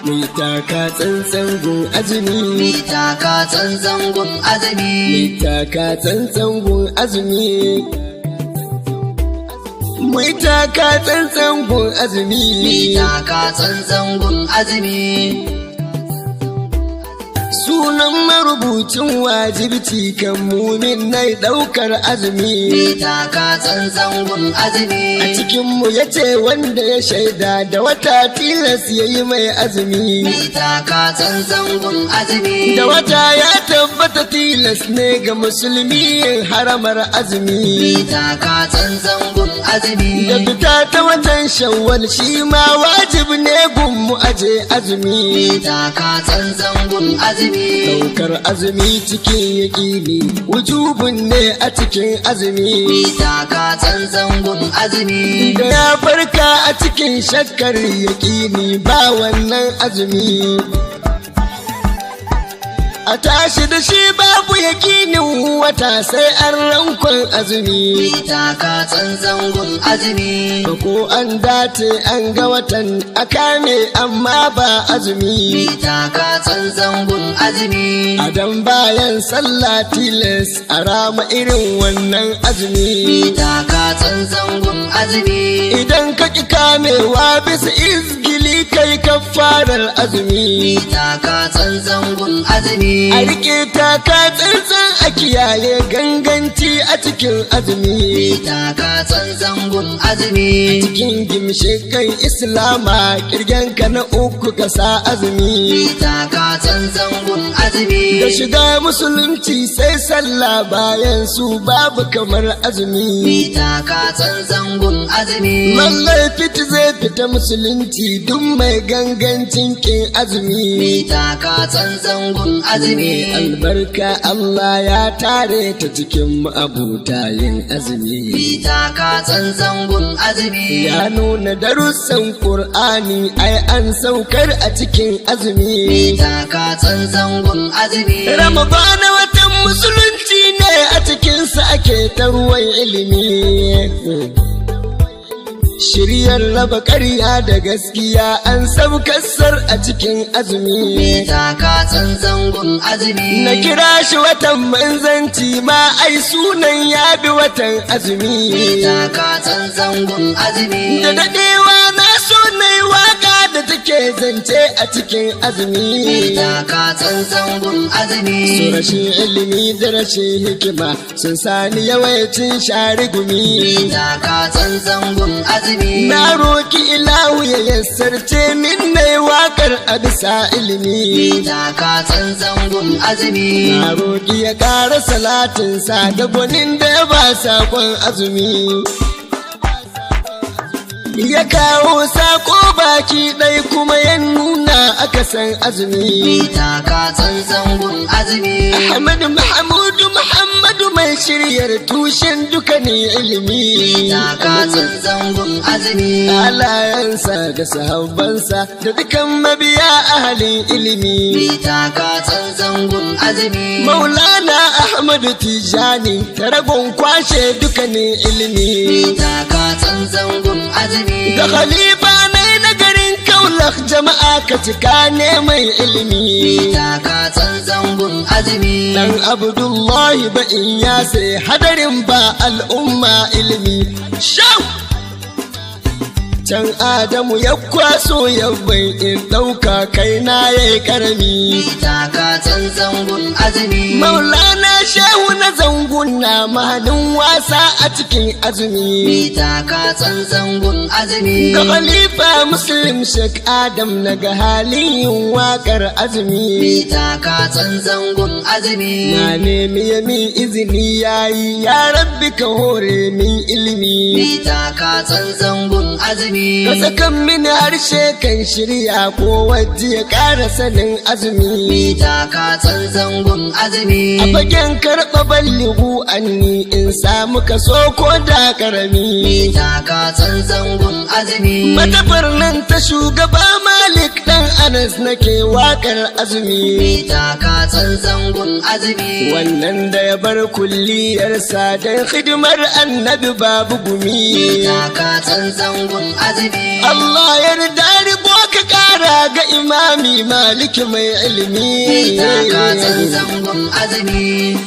Mitaka tsantsan gun azumi. Mitaka tsantsan gun azumi. Mitaka tsantsan gun azumi. Mitaka tsantsan gun azumi. Mitaka tsantsan gun azumi. Sunan marubucin wajibci kan mumin nai ɗaukar azumi. Mitaka tsantsan gun azumi. A cikinmu ya ce wanda ya shaida da wata tilas ya yi mai azumi. Mitaka tsantsan gun azumi. Da wata ya tabbata tilas ne ga musulmi yin haramar azumi. Mitaka tsantsan gun azumi. Da fita ta watan shawwal shi ma wajib ne gun mu aje azumi. Mitaka tsantsan gun azumi. Daukar azumi cikin yaƙini wujubun ne a cikin azumi. Mitaka tsantsan gun azumi. Da ya farka a cikin shakkar yaƙini ba wannan azumi. A tashi da shi babu yaƙinin wata sai an rankon azumi. Mitaka tsantsan gun azumi. Ba ko an dace an ga watan a kame amma ba azumi. Mitaka tsantsan gun azumi. Adan bayan sallah tilas a rama irin wannan azumi. Mitaka tsantsan gun azumi. Idan ka ƙi kamewa bisa izgili kai kafarar azumi. Mitaka tsantsan gun azumi. A riƙe taka tsantsan a kiyaye ganganci a cikin azumi. Mitaka tsantsan gun azumi. Cikin gimshikan Islama kirgenka na uku ka sa azumi. Mitaka tsantsan gun azumi. Da shiga musulunci sai sallah bayan su babu kamar azumi. Mitaka tsantsan gun azumi. Lallai fiti zai fita musulunci duk mai gangancin kin azumi. Mitaka tsantsan gun azumi. Albarka Allah ya tare ta cikin abuta yin azumi. Mitaka tsantsan gun azumi. Ya nuna darussan Qur'ani ai an saukar a cikin azumi. Mitaka tsantsan gun azumi. Ramadan watan musulunci ne a cikinsa ake ta ruwan ilimi. Shiryar raba ƙarya da gaskiya an sabkassar a cikin azumi. Mitaka tsantsan gun azumi. Na kira shi watan manzanci ma ai sunan ya bi watan azumi. Mitaka tsantsan gun azumi. Da daɗewa na so na yi waka da take zance a cikin azumi. Mitaka tsantsan gun azumi. Su rashin ilimi da rashin hikima sun sani yawancin shari gumi. Mitaka tsantsan gun azumi. Na roki ilahu ya yassarce min na yi wakar a bisa ilimi. Mitaka tsantsan gun azumi. Na roki ya ƙara salatinsa da gwanin da ya ba sakon azumi. Ya kawo sako baki ɗai kuma ya nuna aka san azumi. Mitaka tsantsan gun azumi. Ahmadu Mahamudu Muhammadu mai shiryar tushen dukkanin ilimi. Mitaka tsantsan gun azumi. Halayensa da sahabbansa da dukan mabiya ahalin ilimi. Mitaka tsantsan gun azumi. Maulana Ahmadu Tijani taragon kwashe dukkanin ilimi. Mitaka tsantsan gun azumi. Da khalifa na garin Kaulak jama'a ka cika neman ilimi. Mitaka tsantsan gun azumi. Dan Abdullahi ba in ya sai hadarin ba al'umma ilimi. Shau! Can Adamu ya kwaso yabban in ɗauka kaina ya yi ƙarami. Mitaka tsantsan gun azumi. Maulana shehu na zangun na mahadin wasa a cikin azumi. Mitaka tsantsan gun azumi. Ga khalifa Muslim Sheikh Adam na ga halin yin waƙar azumi. Mitaka tsantsan gun azumi. Na nemi ya min izini yayi ya rabbi ka hore min ilimi. Mitaka tsantsan gun azumi. Ka sakan mini harshe kan shirya ko waje ya ƙara sanin azumi. Mitaka tsantsan gun azumi. A fagen karɓa ballihu anni in samu kaso ko da ƙarami. Mitaka tsantsan gun azumi. Matafar nan ta shugaba Malik ɗan Anas nake waƙar azumi. Mitaka tsantsan gun azumi. Wannan da ya bar kulliyarsa don hidimar annabi babu gumi. Mitaka tsantsan gun azumi. Allah ya rida rigo ka ƙara ga imami maliki mai ilimi taka tsantsan gun azumi